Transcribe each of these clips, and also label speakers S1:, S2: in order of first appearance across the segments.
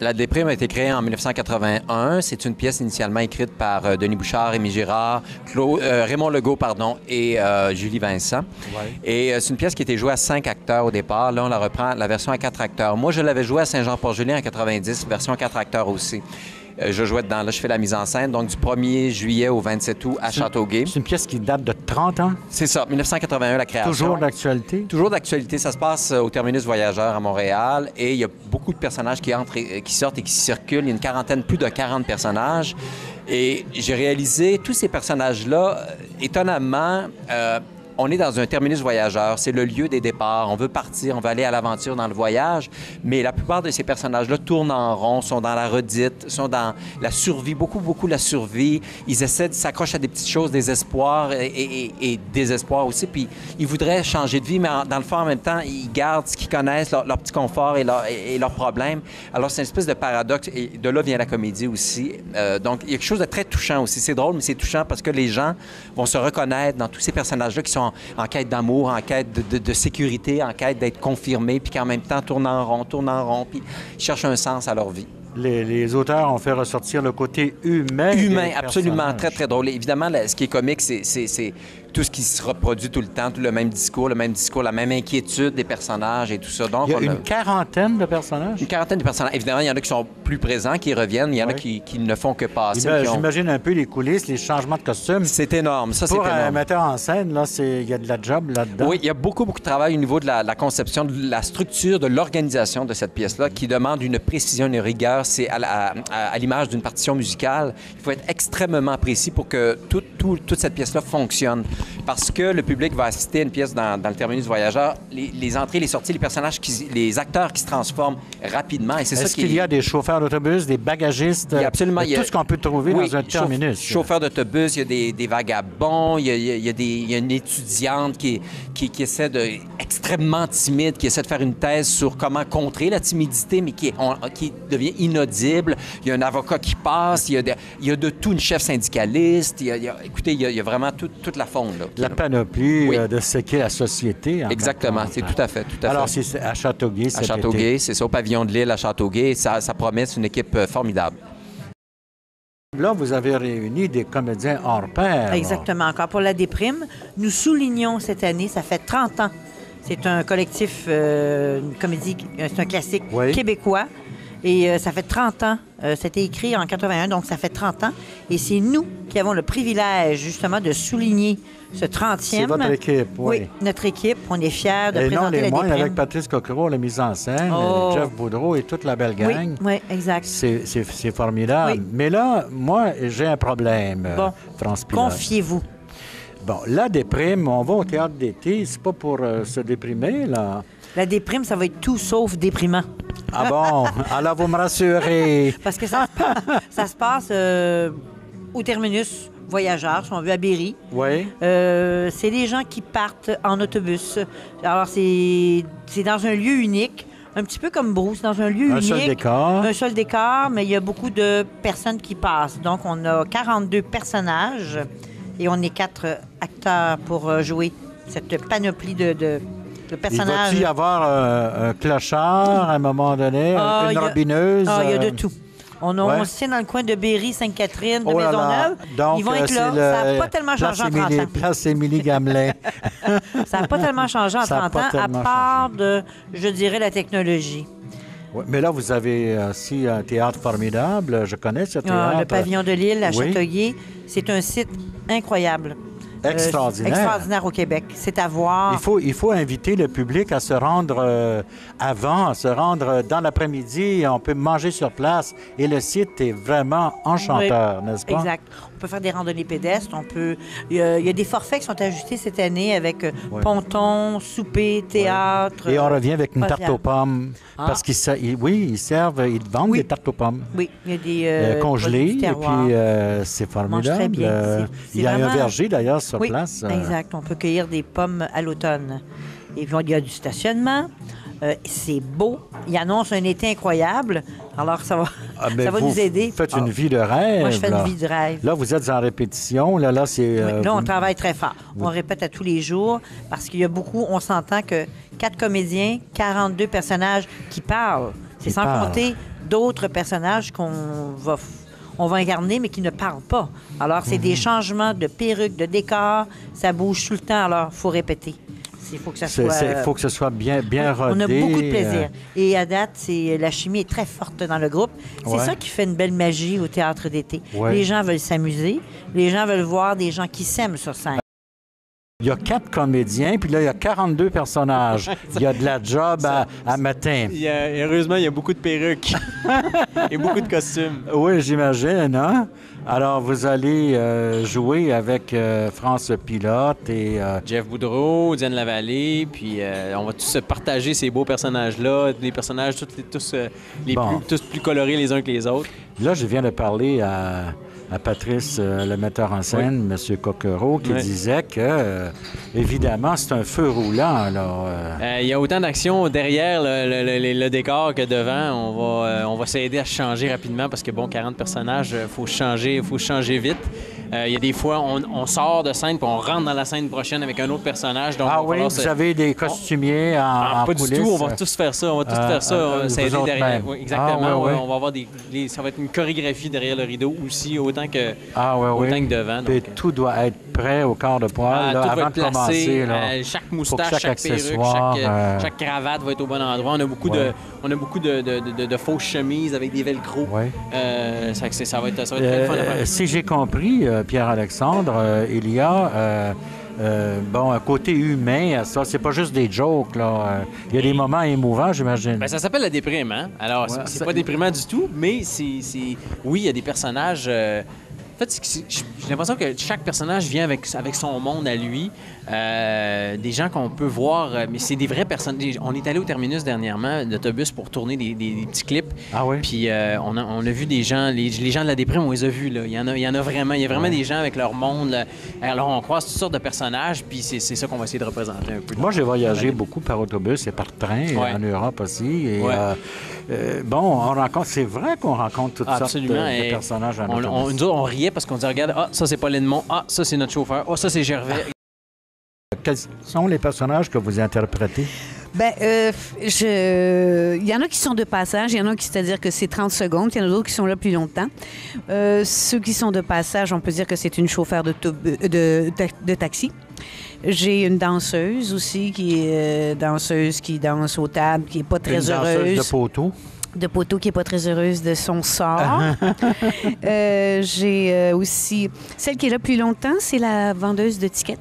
S1: La déprime a été créée en 1981. C'est une pièce initialement écrite par Denis Bouchard, Rémi Girard, Raymond Legault, et Julie Vincent. Ouais. Et c'est une pièce qui était jouée à 5 acteurs au départ. Là, on la reprend, la version à 4 acteurs. Moi, je l'avais jouée à Saint-Jean-Port-Joli en 90, version 4 acteurs aussi. Je jouais dedans. Là, je fais la mise en scène, donc du 1er juillet au 27 août à Châteauguay.
S2: C'est une pièce qui date de 30 ans?
S1: C'est ça, 1981, la création.
S2: Toujours d'actualité?
S1: Toujours d'actualité. Ça se passe au Terminus Voyageurs à Montréal et il y a beaucoup de personnages qui entrent, qui sortent et qui circulent. Il y a une quarantaine, plus de 40 personnages. Et j'ai réalisé tous ces personnages-là, étonnamment... on est dans un terminus voyageur, c'est le lieu des départs. On veut partir, on veut aller à l'aventure dans le voyage, mais la plupart de ces personnages-là tournent en rond, sont dans la redite, sont dans la survie, beaucoup la survie. Ils essaient de s'accrocher à des petites choses, des espoirs et désespoir aussi, puis ils voudraient changer de vie, mais dans le fond, en même temps, ils gardent ce qu'ils connaissent, leur petit confort et leurs problèmes. Alors, c'est une espèce de paradoxe, et de là vient la comédie aussi. Donc, il y a quelque chose de très touchant aussi. C'est drôle, mais c'est touchant parce que les gens vont se reconnaître dans tous ces personnages-là qui sont en quête d'amour, en quête de sécurité, en quête d'être confirmés, puis qu'en même temps tournent en rond, puis cherchent un sens à leur vie.
S2: Les auteurs ont fait ressortir le côté humain.
S1: Humain, absolument, très, très drôle. Évidemment, ce qui est comique, c'est tout ce qui se reproduit tout le temps, tout le même discours, la même inquiétude des personnages et tout ça. Donc,
S2: il y a une quarantaine de personnages?
S1: Une quarantaine de personnages. Évidemment, il y en a qui sont plus présents, qui reviennent. Il y en a qui ne font que passer.
S2: J'imagine un peu les coulisses, les changements de costumes.
S1: C'est énorme. Ça, c'est énorme.
S2: Pour un metteur en scène, là, il y a de la job là-dedans.
S1: Oui, il y a beaucoup de travail au niveau de la conception, de la structure, de l'organisation de cette pièce-là qui demande une précision, une rigueur. C'est à l'image d'une partition musicale. Il faut être extrêmement précis pour que toute cette pièce-là fonctionne. Parce que le public va assister à une pièce dans le terminus voyageur, les entrées, les sorties, les personnages, les acteurs qui se transforment rapidement. Et c'est ça
S2: Est-ce qu'il y a des chauffeurs d'autobus, des bagagistes,
S1: absolument,
S2: tout ce qu'on peut trouver dans un terminus?
S1: Chauffeurs d'autobus, il y a des vagabonds, il y a une étudiante qui essaie extrêmement timide, qui essaie de faire une thèse sur comment contrer la timidité, mais qui devient inaudible. Il y a un avocat qui passe, il y a de tout, une chef syndicaliste. Écoutez, il y a vraiment toute la faune, là.
S2: La panoplie de ce qu'est la société.
S1: Exactement, c'est tout à fait.
S2: Alors, c'est à Châteauguay cet été.
S1: À Châteauguay, c'est ça, au pavillon de l'île à Châteauguay. Ça promet une équipe formidable.
S2: Là, vous avez réuni des comédiens hors pair.
S3: Exactement. Encore pour la déprime, nous soulignons cette année, ça fait 30 ans. C'est un collectif, une comédie, c'est un classique québécois. Et ça fait 30 ans. C'était écrit en 81, donc ça fait 30 ans. Et c'est nous qui avons le privilège, justement, de souligner ce 30e.
S2: C'est votre équipe,
S3: oui. notre équipe. On est fiers de présenter
S2: non, les
S3: la
S2: moines
S3: déprime.
S2: avec Patrice Cocquereau, la mise en scène, Jeff Boudreau et toute la belle gang.
S3: Oui, exact.
S2: C'est formidable.
S3: Oui.
S2: Mais là, moi, j'ai un problème, France Pilote.
S3: Confiez-vous.
S2: Bon, la déprime, on va au théâtre d'été, c'est pas pour se déprimer, là.
S3: La déprime, ça va être tout sauf déprimant.
S2: Ah bon? Alors, vous me rassurez.
S3: Parce que ça se passe au terminus voyageurs, si on veut, à Berry.
S2: Oui.
S3: C'est des gens qui partent en autobus. Alors, c'est dans un lieu unique, un petit peu comme Bruce, dans un lieu unique.
S2: Un seul décor.
S3: Un seul décor, mais il y a beaucoup de personnes qui passent. Donc, on a 42 personnages et on est 4 acteurs pour jouer cette panoplie de personnages.
S2: Il va-t-il y avoir un clochard à un moment donné, une robineuse?
S3: Il y a de tout. On aussi dans le coin de Berry, Sainte-Catherine, de Maisonneuve.
S2: Donc,
S3: ils vont être là. Ça n'a pas tellement changé en 30 ans.
S2: Place Émilie Gamelin.
S3: Ça n'a pas tellement changé en 30 ans, à part de, je dirais, la technologie.
S2: Oui, mais là, vous avez aussi un théâtre formidable. Je connais ce théâtre.
S3: Le pavillon de l'île à Châteauguay. C'est un site incroyable.
S2: Extraordinaire.
S3: Extraordinaire au Québec. C'est à voir.
S2: Il faut inviter le public à se rendre avant, à se rendre dans l'après-midi. On peut manger sur place. Et le site est vraiment enchanteur, n'est-ce pas?
S3: Exact. On peut faire des randonnées pédestres. Il y a des forfaits qui sont ajustés cette année avec ponton, souper, théâtre.
S2: Et on revient avec une tarte aux pommes. Parce qu'ils ils vendent des tartes aux pommes.
S3: Oui, il y a des
S2: congelées. Et puis, c'est formidable.
S3: Très bien.
S2: Il y a un verger, d'ailleurs, sur place.
S3: Exact. On peut cueillir des pommes à l'automne. Et puis, il y a du stationnement. C'est beau. Il annonce un été incroyable. Alors, ça va nous aider.
S2: Vous faites une vie de rêve.
S3: Moi, je fais une vie de rêve.
S2: Là, vous êtes en répétition. Là,
S3: on travaille très fort. On répète à tous les jours parce qu'il y a beaucoup, on s'entend que 4 comédiens, 42 personnages qui parlent. C'est sans compter d'autres personnages on va incarner, mais qui ne parlent pas. Alors, c'est des changements de perruques, de décors, ça bouge tout le temps, alors il faut répéter. Il faut que ça soit...
S2: Il faut que ce soit bien rodé.
S3: On a beaucoup de plaisir. Et à date, la chimie est très forte dans le groupe. C'est ça qui fait une belle magie au théâtre d'été. Ouais. Les gens veulent s'amuser. Les gens veulent voir des gens qui s'aiment sur scène.
S2: Il y a 4 comédiens, puis là, il y a 42 personnages. Il y a de la job à matin.
S4: Heureusement, il y a beaucoup de perruques et beaucoup de costumes.
S2: Oui, j'imagine, hein? Alors, vous allez jouer avec France Pilote et...
S4: Jeff Boudreau, Diane Lavallée, puis on va tous se partager ces beaux personnages-là, les personnages tous plus colorés les uns que les autres.
S2: Là, je viens de parler à Patrice, le metteur en scène, M. Coquereau, qui disait que, évidemment, c'est un feu roulant.
S4: Il y a autant d'action derrière le décor que devant. On va s'aider à changer rapidement parce que, 40 personnages, il faut changer vite. Il y a des fois, on sort de scène puis on rentre dans la scène prochaine avec un autre personnage. Donc
S2: vous avez des costumiers en
S4: pas
S2: coulisses.
S4: Du tout, on va tous faire ça. On va tous faire ça, s'aider derrière. Oui, exactement. On va avoir ça va être une chorégraphie derrière le rideau aussi, autant que devant.
S2: Donc, et tout doit être prêt au quart de poil avant de commencer.
S4: Chaque moustache, chaque perruque, chaque cravate va être au bon endroit. On a beaucoup de fausses chemises avec des velcro. Ça va être très fun à faire.
S2: Si j'ai compris, Pierre-Alexandre, il y a un côté humain à ça. C'est pas juste des jokes, là. Il y a des moments émouvants, j'imagine.
S4: Ça s'appelle la déprime, hein? Alors, c'est pas déprimant du tout, mais oui, il y a des personnages... En fait, j'ai l'impression que chaque personnage vient avec son monde à lui. Des gens qu'on peut voir, mais c'est des vraies personnes. On est allé au terminus dernièrement d'autobus pour tourner des petits clips.
S2: Ah oui?
S4: Puis on a vu des gens, les gens de la déprime, on les a vus. Là. Il y en a vraiment. Il y a vraiment des gens avec leur monde. Là. Alors on croise toutes sortes de personnages, puis c'est ça qu'on va essayer de représenter un peu.
S2: Moi, j'ai voyagé beaucoup par autobus et par train, en Europe aussi. Et, c'est vrai qu'on rencontre toutes sortes de personnages en autobus.
S4: Nous autres, on riait parce qu'on disait, regarde, ça c'est Pauline Mont, ça c'est notre chauffeur, ça c'est Gervais.
S2: Quels sont les personnages que vous interprétez?
S5: Il y en a qui sont de passage, il y en a qui, c'est-à-dire que c'est 30 secondes, il y en a d'autres qui sont là plus longtemps. Ceux qui sont de passage, on peut dire que c'est une chauffeur de taxi. J'ai une danseuse aussi qui danse aux tables, qui n'est pas très heureuse.
S2: Une danseuse de poteau.
S5: De poteau qui n'est pas très heureuse de son sort. J'ai aussi... Celle qui est là plus longtemps, c'est la vendeuse de tickets.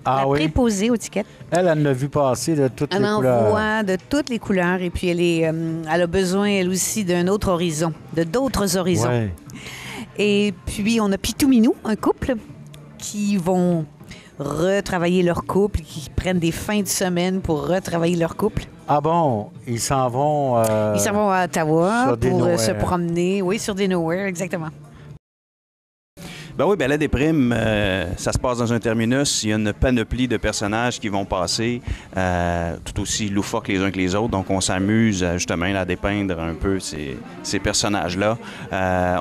S5: La préposée aux tickets.
S2: Elle en a vu passer de toutes les couleurs.
S5: Elle en voit de toutes les couleurs. Et puis, elle a besoin, elle aussi, d'un autre horizon, d'autres horizons. Ouais. Et puis, on a Pitou-Minou, un couple qui vont retravailler leur couple, qui prennent des fins de semaine pour retravailler leur couple.
S2: Ah bon? Ils s'en vont...
S5: Ils s'en vont à Ottawa pour se promener. Oui, sur des nowhere, exactement.
S6: La déprime, ça se passe dans un terminus. Il y a une panoplie de personnages qui vont passer, tout aussi loufoques les uns que les autres. Donc, on s'amuse justement à dépeindre un peu ces personnages-là.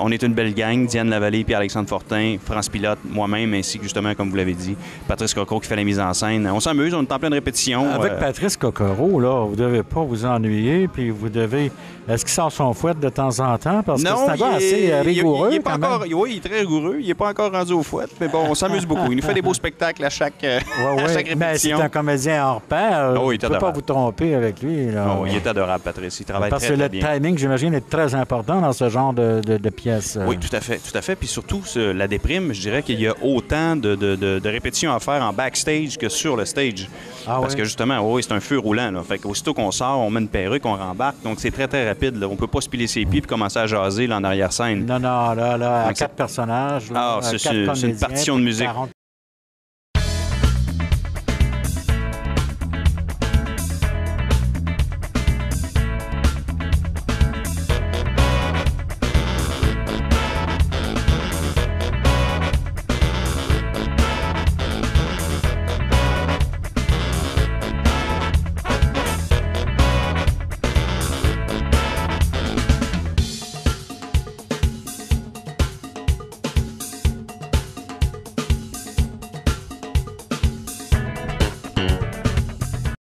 S6: On est une belle gang. Diane Lavallée, Pierre-Alexandre Fortin, France Pilote, moi-même, ainsi que justement, comme vous l'avez dit, Patrice Coquereau qui fait la mise en scène. On s'amuse, on est en pleine répétition.
S2: Avec Patrice Coquereau, là, vous devez pas vous ennuyer, puis vous devez... Est-ce qu'il sort son fouette de temps en temps? Parce que c'est un gars assez rigoureux,
S6: il est pas encore, oui, il est très rigoureux. Il n'est pas encore rendu au fouette, mais bon, on s'amuse beaucoup. Il nous fait des beaux spectacles à chaque répétition.
S2: Mais c'est un comédien hors pair. Vous ne pouvez pas vous tromper avec lui. Là.
S6: Il est adorable, Patrice. Il travaille très bien.
S2: Parce que le timing, j'imagine, est très important dans ce genre de pièces.
S6: Oui, tout à fait. Puis surtout, la déprime, je dirais qu'il y a autant de répétitions à faire en backstage que sur le stage. Parce que justement, c'est un feu roulant. Là. Fait qu'aussitôt qu'on sort, on met une perruque, on rembarque. Donc, c'est très, très rapide. Là. On peut pas se piler ses pieds et commencer à jaser là, en arrière-scène.
S2: Non, là, à 4 personnages.
S6: C'est une partition de musique.
S2: 40